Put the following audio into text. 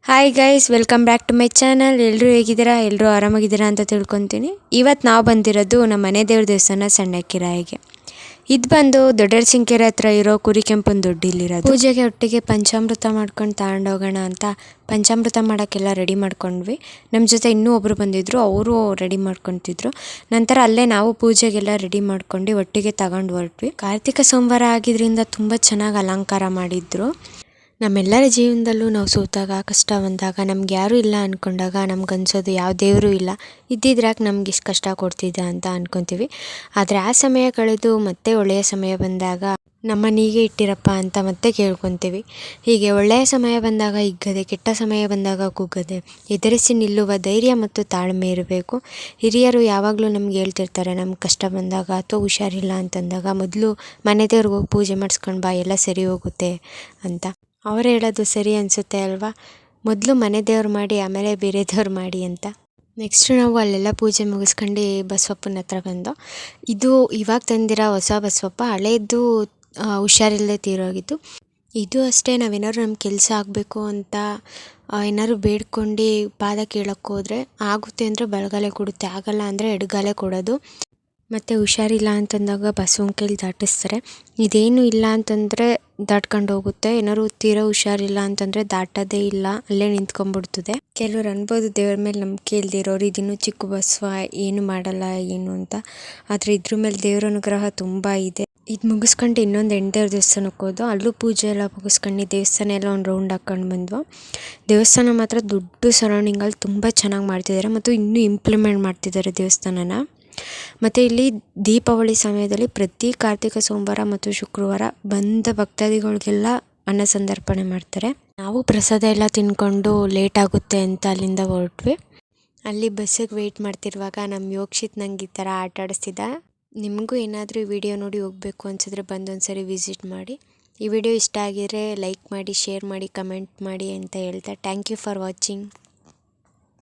Hi guys, welcome back to my channel. ಎಲ್ಲರೂ ಹೇಗಿದ್ದೀರಾ? ಎಲ್ಲರೂ ಆರಾಮಾಗಿದ್ದೀರಾ ಅಂತ ತಿಳ್ಕೊತೀನಿ. ಇವತ್ತು ನಾವು ಬಂದಿರೋದು ನಮ್ಮ ಮನೆ ದೇವ್ರ ದೇವಸ್ಥಾನ ಸಣ್ಣಕ್ಕಿರಾಯಿಗೆ. ಇದು ಬಂದು ದೊಡ್ಡರಸಿಂಕೆರೆ ಹತ್ರ ಇರೋ ಕುರಿಕೆಂಪನ ದೊಡ್ಡಿಲಿರೋದು. ಪೂಜೆಗೆ ಒಟ್ಟಿಗೆ ಪಂಚಾಮೃತ ಮಾಡ್ಕೊಂಡು ತಗೊಂಡೋಗೋಣ ಅಂತ ಪಂಚಾಮೃತ ಮಾಡೋಕ್ಕೆಲ್ಲ ರೆಡಿ ಮಾಡ್ಕೊಂಡ್ವಿ. ನಮ್ಮ ಜೊತೆ ಇನ್ನೂ ಒಬ್ಬರು ಬಂದಿದ್ದರು, ಅವರು ರೆಡಿ ಮಾಡ್ಕೊತಿದ್ರು. ನಂತರ ಅಲ್ಲೇ ನಾವು ಪೂಜೆಗೆಲ್ಲ ರೆಡಿ ಮಾಡ್ಕೊಂಡು ಒಟ್ಟಿಗೆ ತಗೊಂಡು ಹೊರಟ್ವಿ. ಕಾರ್ತಿಕ ಸೋಮವಾರ ಆಗಿದ್ದರಿಂದ ತುಂಬ ಚೆನ್ನಾಗಿ ಅಲಂಕಾರ ಮಾಡಿದ್ರು. ನಮ್ಮೆಲ್ಲರ ಜೀವನದಲ್ಲೂ ನಾವು ಸೋತಾಗ, ಕಷ್ಟ ಬಂದಾಗ, ನಮ್ಗೆ ಯಾರೂ ಇಲ್ಲ ಅಂದ್ಕೊಂಡಾಗ ನಮ್ಗೆ ಅನ್ಸೋದು ಯಾವ ದೇವರು ಇಲ್ಲ, ಇದ್ದಿದ್ರಾಕೆ ನಮ್ಗೆ ಇಷ್ಟು ಕಷ್ಟ ಕೊಡ್ತಿದ್ದ ಅಂತ ಅಂದ್ಕೊತೀವಿ. ಆದರೆ ಆ ಸಮಯ ಕಳೆದು ಮತ್ತೆ ಒಳ್ಳೆಯ ಸಮಯ ಬಂದಾಗ ನಮ್ಮನೀಗೆ ಇಟ್ಟಿರಪ್ಪ ಅಂತ ಮತ್ತೆ ಕೇಳ್ಕೊತೀವಿ. ಹೀಗೆ ಒಳ್ಳೆಯ ಸಮಯ ಬಂದಾಗ ಹಿಗ್ಗದೆ, ಕೆಟ್ಟ ಸಮಯ ಬಂದಾಗ ಕುಗ್ಗದೆ ಎದುರಿಸಿ ನಿಲ್ಲುವ ಧೈರ್ಯ ಮತ್ತು ತಾಳ್ಮೆ ಇರಬೇಕು. ಹಿರಿಯರು ಯಾವಾಗಲೂ ನಮ್ಗೆ ಹೇಳ್ತಿರ್ತಾರೆ, ನಮ್ಗೆ ಕಷ್ಟ ಬಂದಾಗ ಅಥವಾ ಹುಷಾರಿಲ್ಲ ಅಂತಂದಾಗ ಮೊದಲು ಮನೆ ದೇವ್ರಿಗೆ ಹೋಗಿ ಪೂಜೆ ಮಾಡಿಸ್ಕೊಂಡು ಬಾ, ಎಲ್ಲ ಸರಿ ಹೋಗುತ್ತೆ ಅಂತ. ಅವರು ಹೇಳೋದು ಸರಿ ಅನಿಸುತ್ತೆ ಅಲ್ವಾ? ಮೊದಲು ಮನೆ ದೇವ್ರು ಮಾಡಿ ಆಮೇಲೆ ಬೇರೆ ದೇವ್ರು ಮಾಡಿ ಅಂತ. ನೆಕ್ಸ್ಟು ನಾವು ಅಲ್ಲೆಲ್ಲ ಪೂಜೆ ಮುಗಿಸ್ಕೊಂಡು ಬಸವಪ್ಪನ ಹತ್ರ ಬಂದು, ಇದು ಇವಾಗ ತಂದಿರೋ ಹೊಸ ಬಸವಪ್ಪ, ಹಳೇದು ಹುಷಾರಿಲ್ಲದೆ ತೀರೋಗಿದ್ದು. ಇದು ಅಷ್ಟೇ, ನಾವೇನಾದ್ರು ನಮ್ಮ ಕೆಲಸ ಆಗಬೇಕು ಅಂತ ಏನಾದ್ರು ಬೇಡ್ಕೊಂಡು ಪಾದ ಕೇಳೋಕ್ಕೆ ಹೋದರೆ ಆಗುತ್ತೆ ಅಂದರೆ ಬಲಗಾಲೆ ಕೊಡುತ್ತೆ, ಆಗಲ್ಲ ಅಂದರೆ ಎಡಗಾಲೆ ಕೊಡೋದು. ಮತ್ತು ಹುಷಾರಿಲ್ಲ ಅಂತಂದಾಗ ಬಸವನ ಕೈಲಿ ದಾಟಿಸ್ತಾರೆ. ಇದೇನು ಇಲ್ಲ ಅಂತಂದರೆ ದಾಟ್ಕೊಂಡು ಹೋಗುತ್ತೆ. ಏನಾದ್ರು ತೀರಾ ಹುಷಾರಿಲ್ಲ ಅಂತಂದರೆ ದಾಟೋದೇ ಇಲ್ಲ, ಅಲ್ಲೇ ನಿಂತ್ಕೊಂಡ್ಬಿಡ್ತದೆ. ಕೆಲವ್ರು ಅನ್ಬೋದು ದೇವ್ರ ಮೇಲೆ ನಂಬಿಕೆ ಇಲ್ದಿರೋರು, ಇದಿನ್ನೂ ಚಿಕ್ಕ ಬಸವ ಏನು ಮಾಡಲ್ಲ ಏನು ಅಂತ. ಆದರೆ ಇದ್ರ ಮೇಲೆ ದೇವ್ರ ಅನುಗ್ರಹ ತುಂಬ ಇದೆ. ಇದು ಮುಗಿಸ್ಕೊಂಡು ಇನ್ನೊಂದು ದೇವ್ರ ದೇವಸ್ಥಾನಕ್ಕೆ ಹೋದೋ, ಅಲ್ಲೂ ಪೂಜೆ ಎಲ್ಲ ಮುಗಿಸ್ಕೊಂಡು ದೇವಸ್ಥಾನ ಎಲ್ಲ ಒಂದು ರೌಂಡ್ ಹಾಕ್ಕೊಂಡು ಬಂದ್ವು. ದೇವಸ್ಥಾನ ಮಾತ್ರ ದೊಡ್ಡ ಸರೌಂಡಿಂಗಲ್ಲಿ ತುಂಬ ಚೆನ್ನಾಗಿ ಮಾಡ್ತಿದ್ದಾರೆ ಮತ್ತು ಇನ್ನೂ ಇಂಪ್ಲಿಮೆಂಟ್ ಮಾಡ್ತಿದ್ದಾರೆ ದೇವಸ್ಥಾನನ. ಮತ್ತು ಇಲ್ಲಿ ದೀಪಾವಳಿ ಸಮಯದಲ್ಲಿ ಪ್ರತಿ ಕಾರ್ತಿಕ ಸೋಮವಾರ ಮತ್ತು ಶುಕ್ರವಾರ ಬಂದ ಭಕ್ತಾದಿಗಳಿಗೆಲ್ಲ ಅನ್ನ ಸಂತರ್ಪಣೆ ಮಾಡ್ತಾರೆ. ನಾವು ಪ್ರಸಾದ ಎಲ್ಲ ತಿಂದ್ಕೊಂಡು ಲೇಟ್ ಆಗುತ್ತೆ ಅಂತ ಅಲ್ಲಿಂದ ಹೊರಟ್ವಿ. ಅಲ್ಲಿ ಬಸ್ಸಿಗೆ ವೆಯ್ಟ್ ಮಾಡ್ತಿರುವಾಗ ನಮ್ಮ ಯೋಕ್ಷಿತ್ ನಂಗೆ ಈ ಥರ ಆಟ ಆಡಿಸ್ತಿದ್ದ. ನಿಮಗೂ ಏನಾದರೂ ಈ ವಿಡಿಯೋ ನೋಡಿ ಹೋಗಬೇಕು ಅನಿಸಿದ್ರೆ ಬಂದೊಂದ್ಸರಿ ವಿಸಿಟ್ ಮಾಡಿ. ಈ ವಿಡಿಯೋ ಇಷ್ಟ ಆಗಿದ್ರೆ ಲೈಕ್ ಮಾಡಿ, ಶೇರ್ ಮಾಡಿ, ಕಮೆಂಟ್ ಮಾಡಿ ಅಂತ ಹೇಳ್ತಾ ಥ್ಯಾಂಕ್ ಯು ಫಾರ್ ವಾಚಿಂಗ್.